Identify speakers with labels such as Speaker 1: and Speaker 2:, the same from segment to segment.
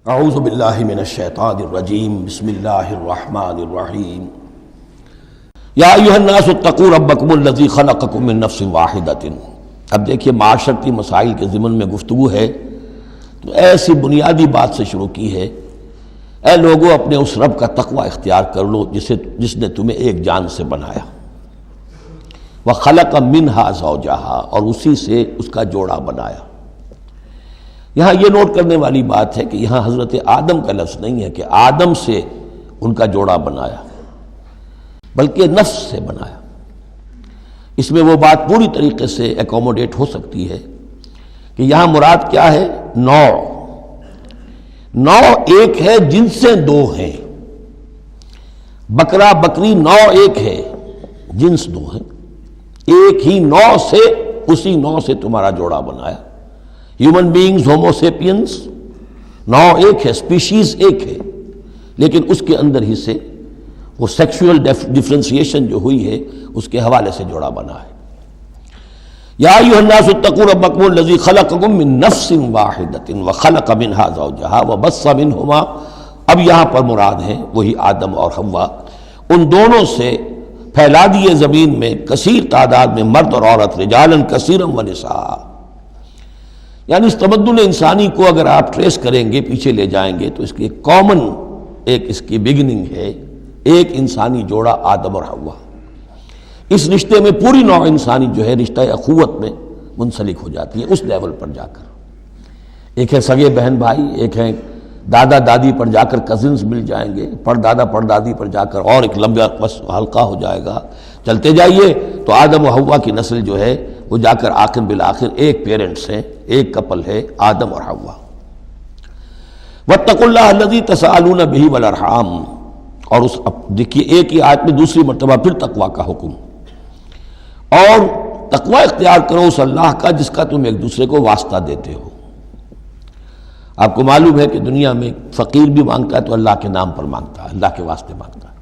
Speaker 1: اعوذ باللہ من الشیطان الرجیم بسم اللہ الرحمن الرحیم یا ایھا الناس اتقوا ربکم الذی خلقکم من نفس واحدۃ۔ اب دیکھیے معاشرتی مسائل کے ضمن میں گفتگو ہے تو ایسی بنیادی بات سے شروع کی ہے، اے لوگو اپنے اس رب کا تقوی اختیار کر لو جس نے تمہیں ایک جان سے بنایا، وخلق منہا زوجہا، اور اسی سے اس کا جوڑا بنایا۔ یہاں یہ نوٹ کرنے والی بات ہے کہ یہاں حضرت آدم کا لفظ نہیں ہے کہ آدم سے ان کا جوڑا بنایا، بلکہ نفس سے بنایا۔ اس میں وہ بات پوری طریقے سے ایکوموڈیٹ ہو سکتی ہے کہ یہاں مراد کیا ہے؟ نوع ایک ہے، جنسیں دو ہیں۔ بکرا بکری نوع ایک ہے، جنس دو ہیں، ایک ہی نوع سے، اسی نوع سے تمہارا جوڑا بنایا۔ ہیومن بینگز ہومو سیپینس نوع ایک ہے، اسپیشیز ایک ہے، لیکن اس کے اندر ہی سے وہ سیکشول ڈفرینسیشن جو ہوئی ہے اس کے حوالے سے جوڑا بنا ہے۔ یا ایھا الناس اتقوا ربکم الذی خلقکم من نفس واحدۃ وخلق منھا زوجہا وبث منہما، اب یہاں پر مراد ہیں وہی آدم اور حوا، ان دونوں سے پھیلا دیے زمین میں کثیر تعداد میں مرد اور عورت، رجالا کثیرا ونساء۔ یعنی اس تمدن انسانی کو اگر آپ ٹریس کریں گے، پیچھے لے جائیں گے، تو اس کی کامن ایک اس کی بگننگ ہے، ایک انسانی جوڑا آدم اور حوا۔ اس رشتے میں پوری نوع انسانی جو ہے رشتہ اخوت میں منسلک ہو جاتی ہے، اس لیول پر جا کر۔ ایک ہے سگے بہن بھائی، ایک ہے دادا دادی پر جا کر کزنز مل جائیں گے، پردادا پردادی پر جا کر اور ایک لمبا حلقہ ہو جائے گا۔ چلتے جائیے تو آدم و حوا کی نسل جو ہے وہ جا کر آخر بالآخر ایک پیرنٹس ہیں، ایک کپل ہے، آدم اور حوا۔ واتقوا اللہ الذی تساءلون بہ والارحام، اور اس دیکھیے ایک ہی آیت میں دوسری مرتبہ پھر تقوی کا حکم، اور تقوی اختیار کرو اس اللہ کا جس کا تم ایک دوسرے کو واسطہ دیتے ہو۔ آپ کو معلوم ہے کہ دنیا میں فقیر بھی مانگتا ہے تو اللہ کے نام پر مانگتا ہے، اللہ کے واسطے مانگتا ہے،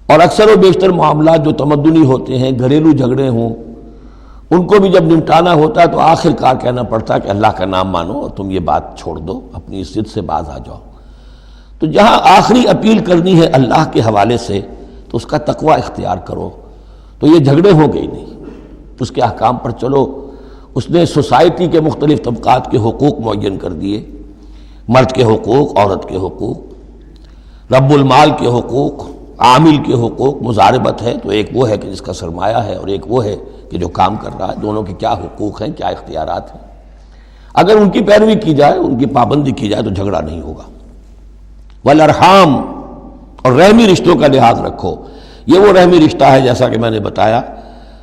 Speaker 1: اور اکثر و بیشتر معاملات جو تمدنی ہوتے ہیں، گھریلو جھگڑے ہوں، ان کو بھی جب نمٹانا ہوتا ہے تو آخر کار کہنا پڑتا ہے کہ اللہ کا نام مانو اور تم یہ بات چھوڑ دو، اپنی اس ضد سے باز آ جاؤ۔ تو جہاں آخری اپیل کرنی ہے اللہ کے حوالے سے تو اس کا تقوی اختیار کرو، تو یہ جھگڑے ہو گئے نہیں، اس کے احکام پر چلو۔ اس نے سوسائٹی کے مختلف طبقات کے حقوق معین کر دیے، مرد کے حقوق، عورت کے حقوق، رب المال کے حقوق، عامل کے حقوق، مضاربت ہے تو ایک وہ ہے کہ جس کا سرمایہ ہے اور ایک وہ ہے کہ جو کام کر رہا ہے، دونوں کے کیا حقوق ہیں، کیا اختیارات ہیں۔ اگر ان کی پیروی کی جائے، ان کی پابندی کی جائے تو جھگڑا نہیں ہوگا۔ والارحام، اور رحمی رشتوں کا لحاظ رکھو۔ یہ وہ رحمی رشتہ ہے جیسا کہ میں نے بتایا،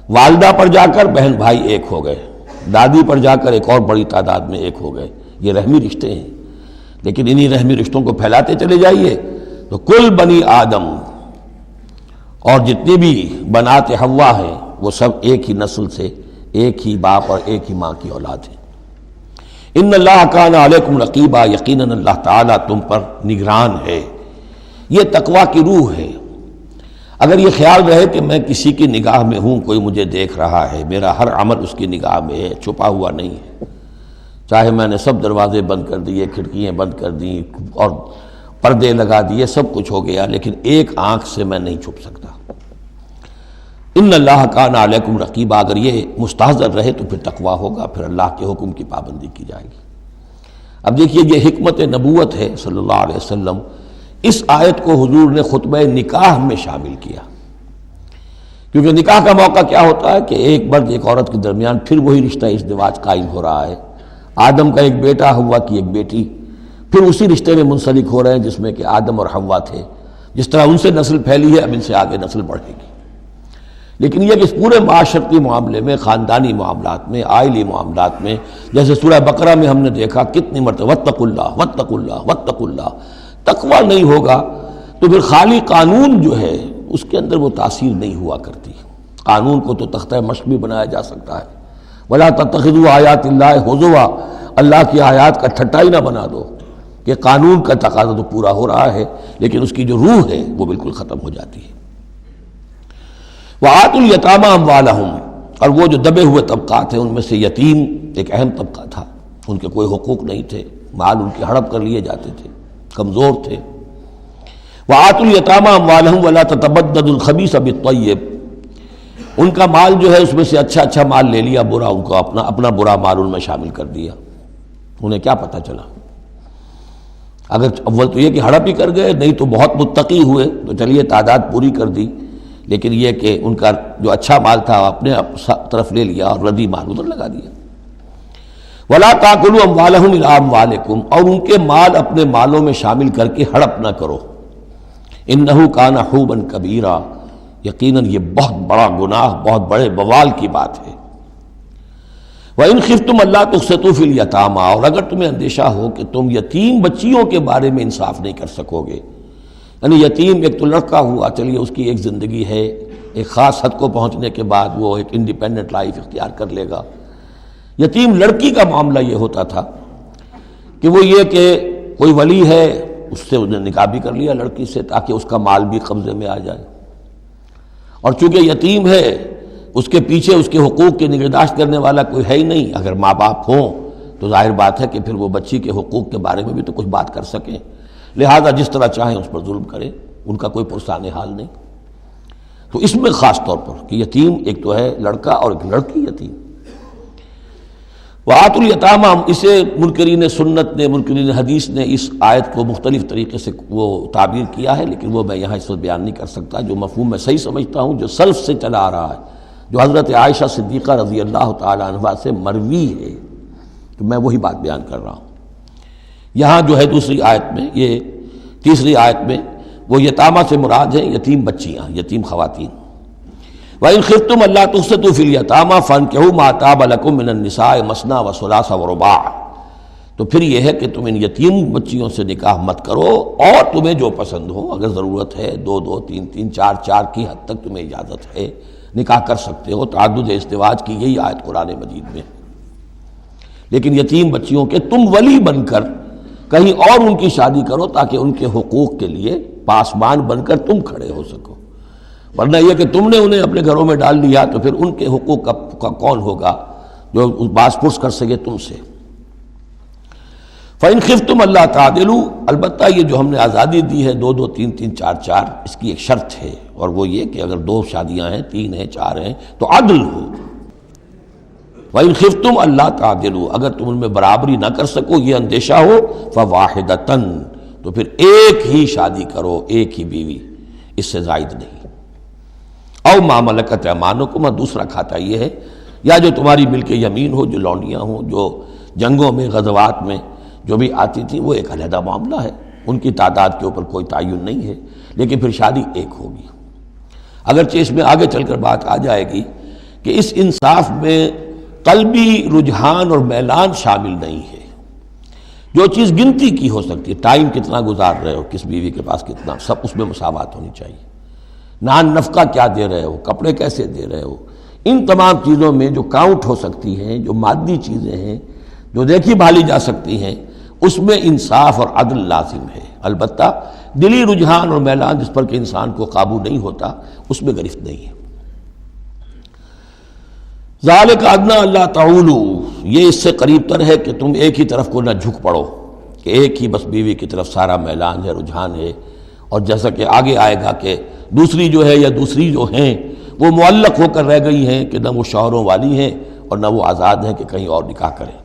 Speaker 1: والدہ پر جا کر بہن بھائی ایک ہو گئے، دادی پر جا کر ایک اور بڑی تعداد میں ایک ہو گئے، یہ رحمی رشتے ہیں۔ لیکن انہی رحمی رشتوں کو پھیلاتے چلے جائیے تو کل بنی آدم، اور جتنی بھی بنات حوا ہیں وہ سب ایک ہی نسل سے، ایک ہی باپ اور ایک ہی ماں کی اولاد ہیں۔ ان اللہ کان علیکم رقیبا، یقیناً اللہ تعالیٰ تم پر نگران ہے۔ یہ تقوی کی روح ہے۔ اگر یہ خیال رہے کہ میں کسی کی نگاہ میں ہوں، کوئی مجھے دیکھ رہا ہے، میرا ہر عمل اس کی نگاہ میں ہے، چھپا ہوا نہیں ہے، چاہے میں نے سب دروازے بند کر دیے، کھڑکیاں بند کر دیں اور پردے لگا دیے، سب کچھ ہو گیا، لیکن ایک آنکھ سے میں نہیں چھپ سکتا۔ ان اللہ کان علیکم رقیبا، اگر یہ مستحضر رہے تو پھر تقوی ہوگا، پھر اللہ کے حکم کی پابندی کی جائے گی۔ اب دیکھیے یہ حکمت نبوت ہے صلی اللہ علیہ وسلم۔ اس آیت کو حضور نے خطبہ نکاح میں شامل کیا، کیونکہ نکاح کا موقع کیا ہوتا ہے کہ ایک مرد ایک عورت کے درمیان پھر وہی رشتہ ازدواج قائم ہو رہا ہے۔ آدم کا ایک بیٹا، حوا کی ایک بیٹی، پھر اسی رشتے میں منسلک ہو رہے ہیں جس میں کہ آدم اور حوا تھے۔ جس طرح ان سے نسل پھیلی ہے، اب ان سے آگے نسل بڑھے گی۔ لیکن یہ کہ اس پورے معاشرتی معاملے میں، خاندانی معاملات میں، عائلی معاملات میں، جیسے سورہ بقرہ میں ہم نے دیکھا کتنی مرتبہ واتقوا اللہ واتقوا اللہ واتقوا اللہ، تقوی نہیں ہوگا تو پھر خالی قانون جو ہے اس کے اندر وہ تاثیر نہیں ہوا کرتی۔ قانون کو تو تختہ مشق بھی بنایا جا سکتا ہے، وَلَا تَتَّخِذُوا آیَاتِ اللَّهِ هُزُوًا، اللہ کی آیات کا ٹھٹا ہی نہ بنا دو، کہ قانون کا تقاضا تو پورا ہو رہا ہے لیکن اس کی جو روح ہے وہ بالکل ختم ہو جاتی ہے۔ وَآتُوا الْيَتَامَىٰ أَمْوَالَهُمْ، اور وہ جو دبے ہوئے طبقات ہیں ان میں سے یتیم ایک اہم طبقہ تھا، ان کے کوئی حقوق نہیں تھے، مال ان کے ہڑپ کر لیے جاتے تھے، کمزور تھے۔ وَآتُوا الْيَتَامَىٰ أَمْوَالَهُمْ وَلَا تَتَبَدَّلُوا الْخَبِيثَ بِالطَّيِّبِ، ان کا مال جو ہے اس میں سے اچھا مال لے لیا، برا ان کو اپنا برا مال ان میں شامل کر دیا۔ انہیں کیا پتہ چلا؟ اگر اول تو یہ کہ ہڑپ ہی کر گئے، نہیں تو بہت متقی ہوئے تو چلیے تعداد پوری کر دی، لیکن یہ کہ ان کا جو اچھا مال تھا اپنے طرف لے لیا اور ردی مال ادھر لگا دیا۔ وَلَا تَأْكُلُوا أَمْوَالَهُمْ إِلَىٰ أَمْوَالِكُمْ، اور ان کے مال اپنے مالوں میں شامل کر کے ہڑپ نہ کرو۔ إِنَّهُ كَانَ حُوبًا كَبِيرًا، یقیناً یہ بہت بڑا گناہ، بہت بڑے بوال کی بات ہے۔ وَإِنْ خِفْتُمْ أَلَّا تُقْسِطُوا فِي الْيَتَامَىٰ، اور اگر تمہیں اندیشہ ہو کہ تم یتیم بچیوں کے بارے میں انصاف نہیں کر سکو گے، یعنی یتیم ایک تو لڑکا ہوا، چلیے اس کی ایک زندگی ہے، ایک خاص حد کو پہنچنے کے بعد وہ ایک انڈیپینڈنٹ لائف اختیار کر لے گا۔ یتیم لڑکی کا معاملہ یہ ہوتا تھا کہ وہ یہ کہ کوئی ولی ہے، اس سے انہیں نکاح بھی کر لیا لڑکی سے تاکہ اس کا مال بھی قبضے میں آ جائے، اور چونکہ یتیم ہے اس کے پیچھے اس کے حقوق کی نگہداشت کرنے والا کوئی ہے ہی نہیں۔ اگر ماں باپ ہوں تو ظاہر بات ہے کہ پھر وہ بچی کے حقوق کے بارے میں بھی تو کچھ بات کر سکیں، لہذا جس طرح چاہیں اس پر ظلم کریں، ان کا کوئی پرسان حال نہیں۔ تو اس میں خاص طور پر کہ یتیم ایک تو ہے لڑکا اور ایک لڑکی یتیم۔ وَآتُوا الْيَتَامَىٰ، اسے منکرین سنت نے، منکرین حدیث نے اس آیت کو مختلف طریقے سے وہ تعبیر کیا ہے، لیکن وہ میں یہاں اس وقت بیان نہیں کر سکتا۔ جو مفہوم میں صحیح سمجھتا ہوں، جو سلف سے چلا آ رہا ہے، جو حضرت عائشہ صدیقہ رضی اللہ تعالی عنہا سے مروی ہے، تو میں وہی بات بیان کر رہا ہوں۔ یہاں جو ہے دوسری آیت میں، یہ تیسری آیت میں، وہ یتامہ سے مراد ہیں یتیم بچیاں، یتیم خواتین۔ وَإِنْ خِفْتُمْ أَلَّا تُقْسِطُوا فِي الْيَتَامَىٰ فَانكِحُوا مَا طَابَ لَكُم مِّنَ النِّسَاءِ مَثْنَىٰ وَثُلَاثَ وَرُبَاعَ، تو پھر یہ ہے کہ تم ان یتیم بچیوں سے نکاح مت کرو، اور تمہیں جو پسند ہو، اگر ضرورت ہے دو دو تین تین چار چار کی حد تک تمہیں اجازت ہے، نکاح کر سکتے ہو۔ تعدد ازدواج کی یہی آیت قرآن مجید میں، لیکن یتیم بچیوں کے تم ولی بن کر کہیں اور ان کی شادی کرو تاکہ ان کے حقوق کے لیے پاسبان بن کر تم کھڑے ہو سکو، ورنہ یہ کہ تم نے انہیں اپنے گھروں میں ڈال لیا تو پھر ان کے حقوق کا کون ہوگا جو باز پرس کر سکے تم سے۔ فَإِنْ خِفْتُمْ أَلَّا تَعْدِلُوا، البتہ یہ جو ہم نے آزادی دی ہے دو دو تین تین چار چار، اس کی ایک شرط ہے، اور وہ یہ کہ اگر دو شادیاں ہیں، تین ہیں، چار ہیں، تو عدل ہو۔ وَإِنْ خِفْتُمْ أَلَّا تَعْدِلُوا، اگر تم ان میں برابری نہ کر سکو، یہ اندیشہ ہو، فَوَاحِدَةً، تو پھر ایک ہی شادی کرو، ایک ہی بیوی، اس سے زائد نہیں۔ او ما ملکت ایمانکم، دوسرا کھاتا یہ ہے، یا جو تمہاری ملک یمین ہو، جو لونڈیاں ہوں، جو جنگوں میں غزوات میں جو بھی آتی تھی، وہ ایک علیحدہ معاملہ ہے، ان کی تعداد کے اوپر کوئی تعین نہیں ہے، لیکن پھر شادی ایک ہوگی۔ اگرچہ اس میں آگے چل کر بات آ جائے گی کہ اس انصاف میں قلبی رجحان اور میلان شامل نہیں ہے، جو چیز گنتی کی ہو سکتی ہے، ٹائم کتنا گزار رہے ہو، کس بیوی کے پاس کتنا، سب اس میں مساوات ہونی چاہیے۔ نان نفقہ کیا دے رہے ہو، کپڑے کیسے دے رہے ہو، ان تمام چیزوں میں جو کاؤنٹ ہو سکتی ہیں، جو مادی چیزیں ہیں، جو دیکھی بھالی جا سکتی ہیں، اس میں انصاف اور عدل لازم ہے۔ البتہ دلی رجحان اور میلان جس پر کہ انسان کو قابو نہیں ہوتا، اس میں گرفت نہیں ہے۔ ذالک ادنیٰ اللہ تعولوا، یہ اس سے قریب تر ہے کہ تم ایک ہی طرف کو نہ جھک پڑو، کہ ایک ہی بس بیوی کی طرف سارا میلان ہے، رجحان ہے، اور جیسا کہ آگے آئے گا کہ دوسری جو ہے یا دوسری جو ہیں وہ معلق ہو کر رہ گئی ہیں کہ نہ وہ شوہروں والی ہیں اور نہ وہ آزاد ہیں کہ کہیں اور نکاح کریں۔